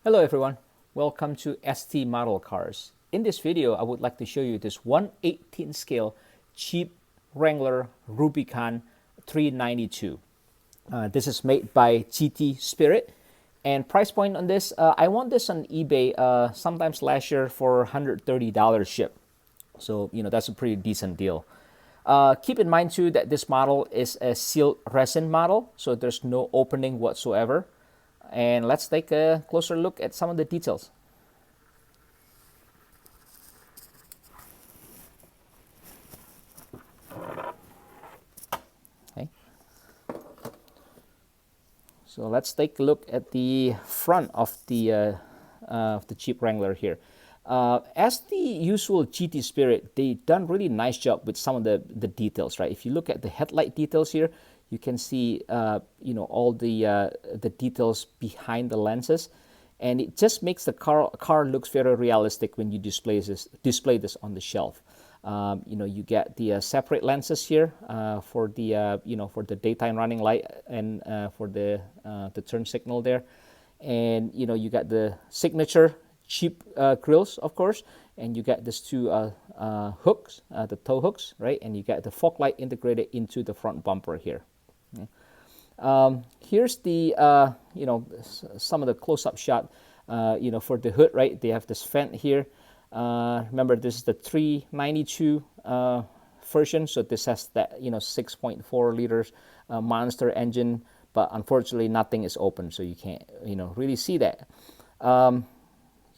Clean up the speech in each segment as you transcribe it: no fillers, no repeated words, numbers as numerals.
Hello everyone, welcome to ST Model Cars. In this video, I would like to show you this 1/18 scale cheap Wrangler Rubicon 392. This is made by GT Spirit, and price point on this, I won this on eBay sometimes last year for $130 ship. So, that's a pretty decent deal. Keep in mind too that this model is a sealed resin model, so there's no opening whatsoever. And let's take a closer look at some of the details. Okay. So let's take a look at the front of the Jeep Wrangler here. As the usual GT Spirit, they done really nice job with some of the details, right? If you look at the headlight details here, you can see all the details behind the lenses, and it just makes the car looks very realistic when you display this on the shelf. You get the separate lenses here for the daytime running light and for the turn signal there, and you got the signature cheap grills, of course, and you got these two hooks, the tow hooks, right? And you got the fog light integrated into the front bumper here. Here's the some of the close-up shot for the hood, right? They have this vent here. Remember, this is the 392 version, so this has that 6.4 liters monster engine, but unfortunately nothing is open, so you can't really see that. You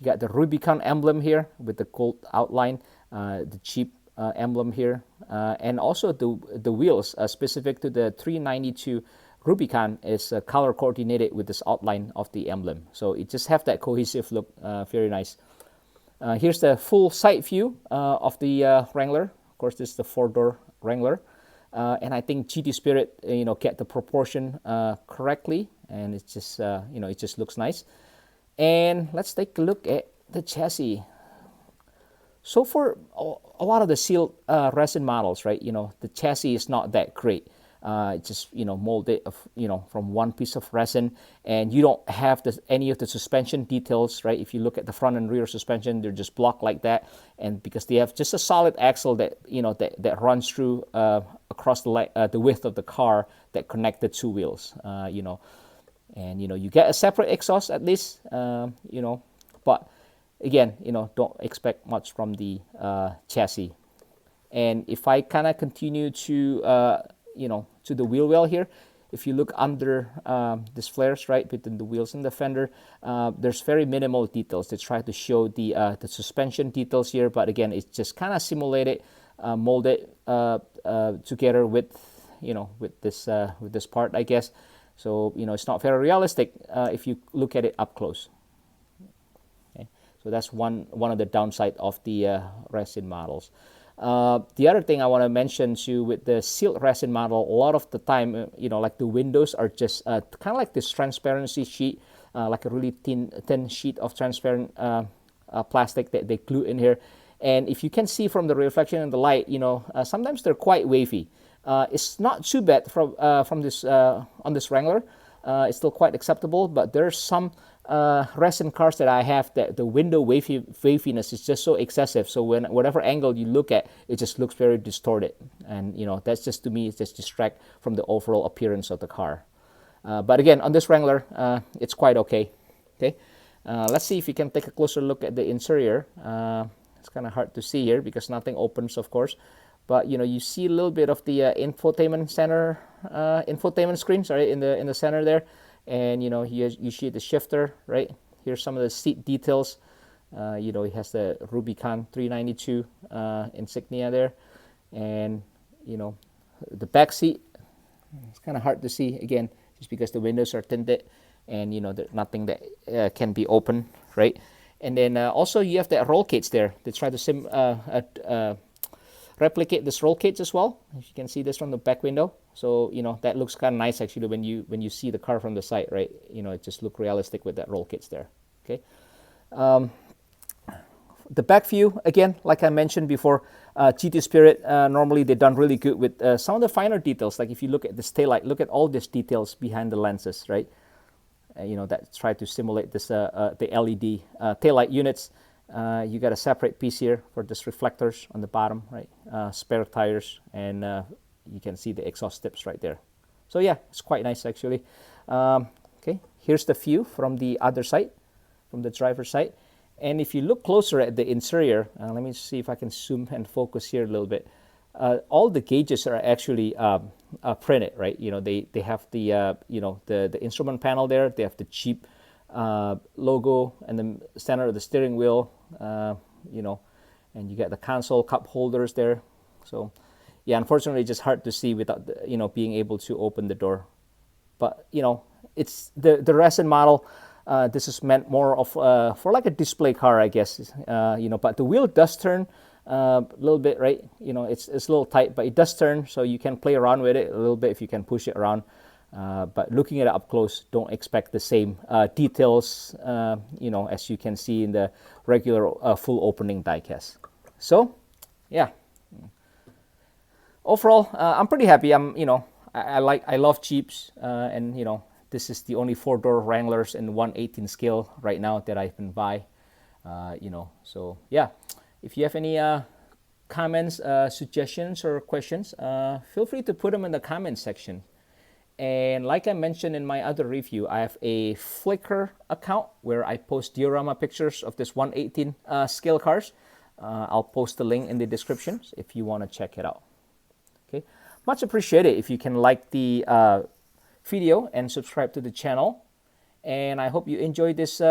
got the Rubicon emblem here with the gold outline, the Jeep emblem here, and also the wheels specific to the 392 Rubicon is color coordinated with this outline of the emblem. So it just have that cohesive look, very nice. Here's the full side view of the Wrangler. Of course, this is the 4-door Wrangler, and I think GT Spirit get the proportion correctly, and it's just it just looks nice. And let's take a look at the chassis. So for a lot of the sealed resin models, right, the chassis is not that great. It's just molded from one piece of resin, and you don't have any of the suspension details, right? If you look at the front and rear suspension, they're just blocked like that, and because they have just a solid axle that that runs through across the width of the car that connect the two wheels, and you get a separate exhaust at least, but again, don't expect much from the chassis. And if I kind of continue to to the wheel well here, if you look under these flares, right, between the wheels and the fender, there's very minimal details. They try to show the suspension details here, but again, it's just kind of simulated, molded together with with this part, I guess. So it's not very realistic if you look at it up close. Okay, so that's one of the downside of the resin models. The other thing I want to mention too with the sealed resin model, a lot of the time, like the windows are just kind of like this transparency sheet, like a really thin sheet of transparent plastic that they glue in here. And if you can see from the reflection in the light, sometimes they're quite wavy. It's not too bad from this on this Wrangler. It's still quite acceptable, but there's some resin cars that I have that the window waviness is just so excessive. So whatever angle you look at, it just looks very distorted, and that's just, to me, it's just distract from the overall appearance of the car. But again, on this Wrangler, it's quite okay. Okay, let's see if we can take a closer look at the interior. It's kind of hard to see here because nothing opens, of course. But you see a little bit of the infotainment screen, sorry, in the center there, and you see the shifter, right? Here's some of the seat details. It has the Rubicon 392 insignia there, and the back seat. It's kind of hard to see again, just because the windows are tinted, and there's nothing that can be open, right? And then also you have that roll cage there. They try to replicate this roll cage as well. If you can see this from the back window, so that looks kind of nice actually when you see the car from the side, right? It just looks realistic with that roll cage there. Okay, the back view, again, like I mentioned before, GT Spirit normally they've done really good with some of the finer details. Like if you look at this taillight, look at all these details behind the lenses, right? you know, that try to simulate this the LED taillight units. You got a separate piece here for this reflectors on the bottom, right? Spare tires, and you can see the exhaust tips right there. So yeah, it's quite nice actually. Okay, here's the view from the other side, from the driver's side. And if you look closer at the interior, let me see if I can zoom and focus here a little bit. All the gauges are actually printed, right? You know, they have the you know, the instrument panel there. They have the Jeep logo and the center of the steering wheel, you know, and you get the console cup holders there. So yeah, unfortunately, it's just hard to see without you know, being able to open the door. But you know, it's the recent model. This is meant more of for like a display car, I guess. You know, but the wheel does turn a little bit, right? You know, it's a little tight, but it does turn, so you can play around with it a little bit if you can push it around. But looking at it up close, don't expect the same details, you know, as you can see in the regular full opening diecast. So, yeah. Overall, I'm pretty happy. You know, I love Jeeps, and you know, this is the only 4-door Wranglers in 1/18 scale right now that I can buy. You know, so yeah. If you have any comments, suggestions, or questions, feel free to put them in the comment section. And like I mentioned in my other review, I have a FLICKR account where I post diorama pictures of this 1/18 scale cars. I'll post the link in the description if you want to check it out. Okay, much appreciated if you can like the video and subscribe to the channel. And I hope you enjoyed this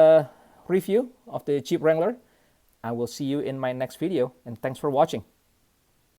review of the Jeep Wrangler. I will see you in my next video, and thanks for watching.